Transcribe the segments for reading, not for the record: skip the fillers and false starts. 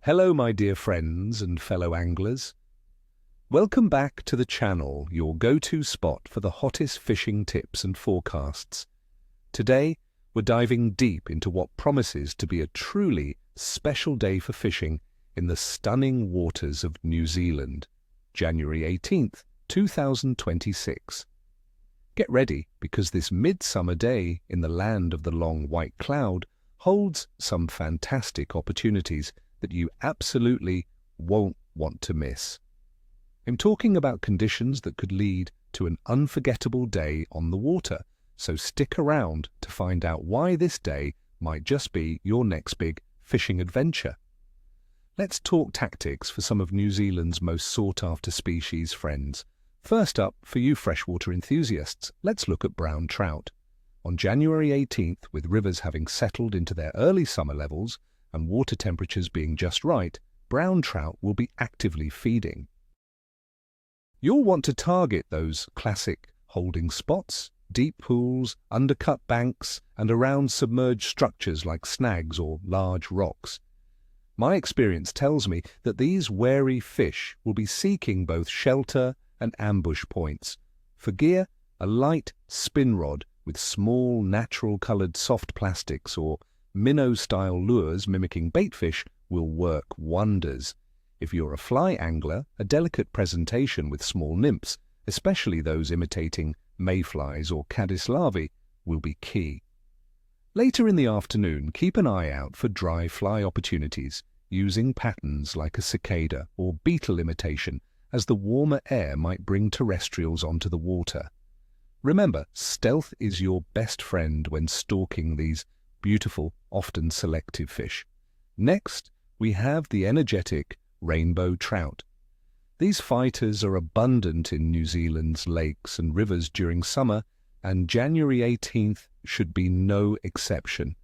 Hello, my dear friends and fellow anglers. Welcome back to the channel, your go-to spot for the hottest fishing tips and forecasts. Today, we're diving deep into what promises to be a truly special day for fishing in the stunning waters of New Zealand, January 18th, 2026. Get ready, because this midsummer day in the land of the long white cloud holds some fantastic opportunities that you absolutely won't want to miss. I'm talking about conditions that could lead to an unforgettable day on the water, so stick around to find out why this day might just be your next big fishing adventure. Let's talk tactics for some of New Zealand's most sought-after species, friends. First up, for you freshwater enthusiasts, let's look at brown trout. On January 18th, with rivers having settled into their early summer levels and water temperatures being just right, brown trout will be actively feeding. You'll want to target those classic holding spots, deep pools, undercut banks, and around submerged structures like snags or large rocks. My experience tells me that these wary fish will be seeking both shelter and ambush points. For gear, a light spin rod with small natural-coloured soft plastics or minnow-style lures mimicking baitfish will work wonders. If you're a fly angler, a delicate presentation with small nymphs, especially those imitating mayflies or caddis larvae, will be key. Later in the afternoon, keep an eye out for dry fly opportunities, using patterns like a cicada or beetle imitation, as the warmer air might bring terrestrials onto the water. Remember, stealth is your best friend when stalking these beautiful, often selective fish. Next, we have the energetic rainbow trout. These fighters are abundant in New Zealand's lakes and rivers during summer, and January 18th should be no exception.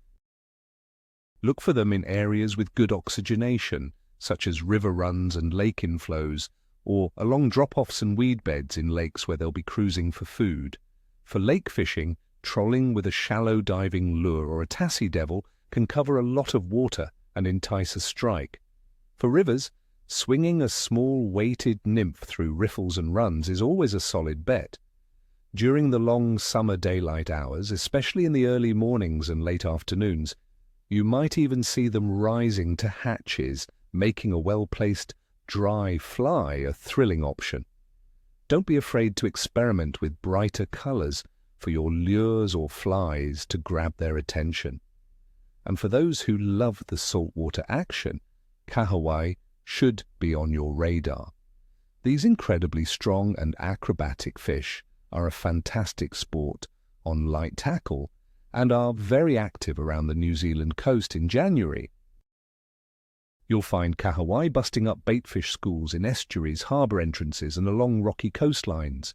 Look for them in areas with good oxygenation, such as river runs and lake inflows, or along drop-offs and weed beds in lakes where they'll be cruising for food. For lake fishing, trolling with a shallow diving lure or a tassie devil can cover a lot of water and entice a strike. For rivers, swinging a small weighted nymph through riffles and runs is always a solid bet. During the long summer daylight hours, especially in the early mornings and late afternoons, you might even see them rising to hatches, making a well-placed dry fly a thrilling option. Don't be afraid to experiment with brighter colors for your lures or flies to grab their attention. And for those who love the saltwater action, Kahawai should be on your radar. These incredibly strong and acrobatic fish are a fantastic sport on light tackle and are very active around the New Zealand coast in January. You'll find Kahawai busting up baitfish schools in estuaries, harbour entrances and along rocky coastlines.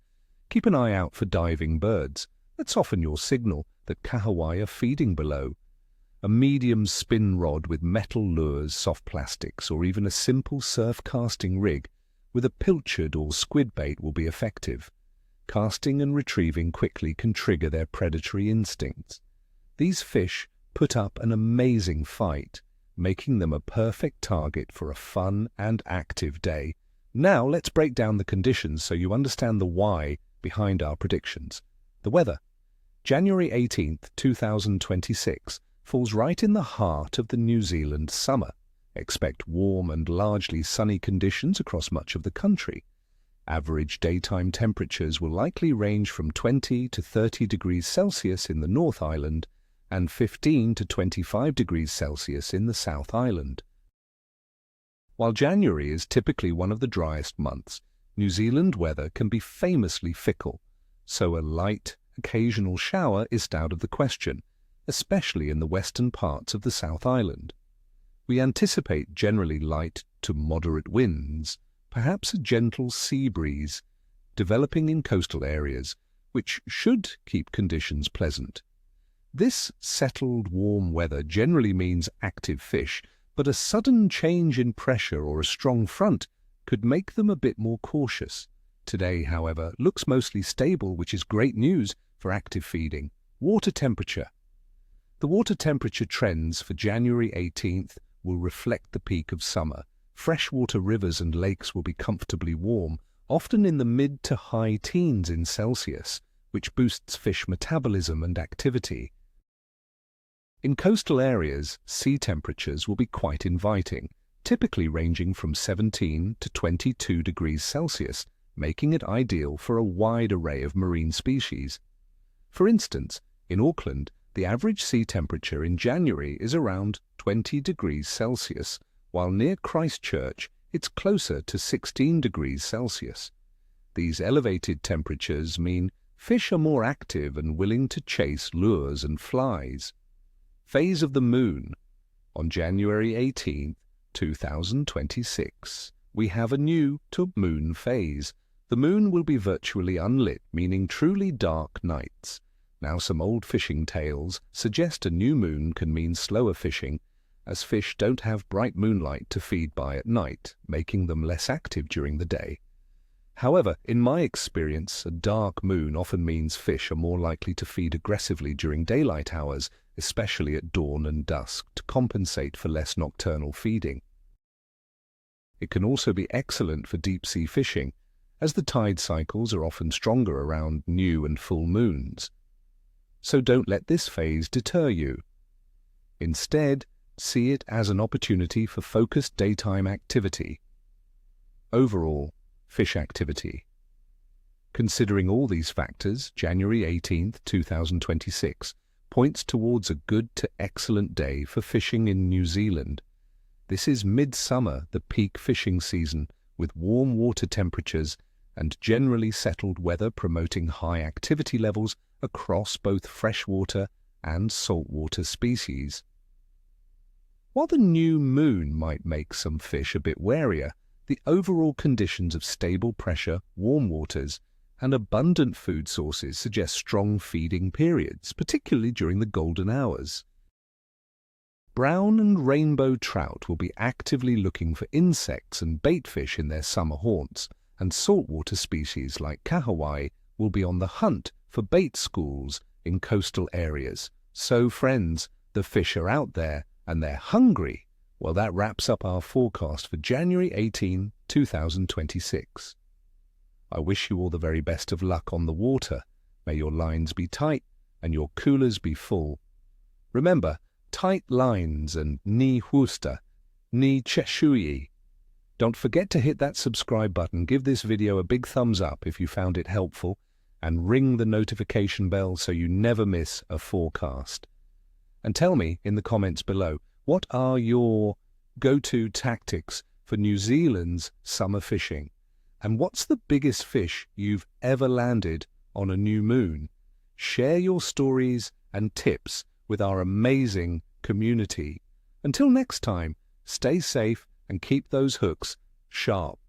Keep an eye out for diving birds. That's often your signal that Kahawai are feeding below. A medium spin rod with metal lures, soft plastics, or even a simple surf casting rig with a pilchard or squid bait will be effective. Casting and retrieving quickly can trigger their predatory instincts. These fish put up an amazing fight, making them a perfect target for a fun and active day. Now let's break down the conditions so you understand the why behind our predictions. The weather. January 18th, 2026 falls right in the heart of the New Zealand summer. Expect warm and largely sunny conditions across much of the country. Average daytime temperatures will likely range from 20 to 30 degrees Celsius in the North Island and 15 to 25 degrees Celsius in the South Island. While January is typically one of the driest months, New Zealand weather can be famously fickle, so a light, occasional shower is out of the question, especially in the western parts of the South Island. We anticipate generally light to moderate winds, perhaps a gentle sea breeze, developing in coastal areas, which should keep conditions pleasant. This settled warm weather generally means active fish, but a sudden change in pressure or a strong front could make them a bit more cautious. Today, however, looks mostly stable, which is great news for active feeding. Water temperature. The water temperature trends for January 18th will reflect the peak of summer. Freshwater rivers and lakes will be comfortably warm, often in the mid to high teens in Celsius, which boosts fish metabolism and activity. In coastal areas, sea temperatures will be quite inviting, typically ranging from 17 to 22 degrees Celsius, making it ideal for a wide array of marine species. For instance, in Auckland, the average sea temperature in January is around 20 degrees Celsius, while near Christchurch it's closer to 16 degrees Celsius. These elevated temperatures mean fish are more active and willing to chase lures and flies. Phase of the moon. On January 18th, 2026, we have a new moon phase. The moon will be virtually unlit, meaning truly dark nights. Now, some old fishing tales suggest a new moon can mean slower fishing, as fish don't have bright moonlight to feed by at night, making them less active during the day. However, in my experience, a dark moon often means fish are more likely to feed aggressively during daylight hours, especially at dawn and dusk, to compensate for less nocturnal feeding. It can also be excellent for deep-sea fishing, as the tide cycles are often stronger around new and full moons. So don't let this phase deter you. Instead, see it as an opportunity for focused daytime activity. Overall, fish activity. Considering all these factors, January 18th, 2026 points towards a good to excellent day for fishing in New Zealand. This is midsummer, the peak fishing season, with warm water temperatures and generally settled weather promoting high activity levels across both freshwater and saltwater species. While the new moon might make some fish a bit warier, the overall conditions of stable pressure, warm waters, and abundant food sources suggest strong feeding periods, particularly during the golden hours. Brown and rainbow trout will be actively looking for insects and bait fish in their summer haunts, and saltwater species like Kahawai will be on the hunt for bait schools in coastal areas. So, friends, the fish are out there and they're hungry. Well, that wraps up our forecast for January 18, 2026. I wish you all the very best of luck on the water. May your lines be tight and your coolers be full. Remember, tight lines and ni husta, ni cheshui. Don't forget to hit that subscribe button, give this video a big thumbs up if you found it helpful, and ring the notification bell so you never miss a forecast. And tell me in the comments below, what are your go-to tactics for New Zealand's summer fishing? And what's the biggest fish you've ever landed on a new moon? Share your stories and tips with our amazing community. Until next time, stay safe and keep those hooks sharp.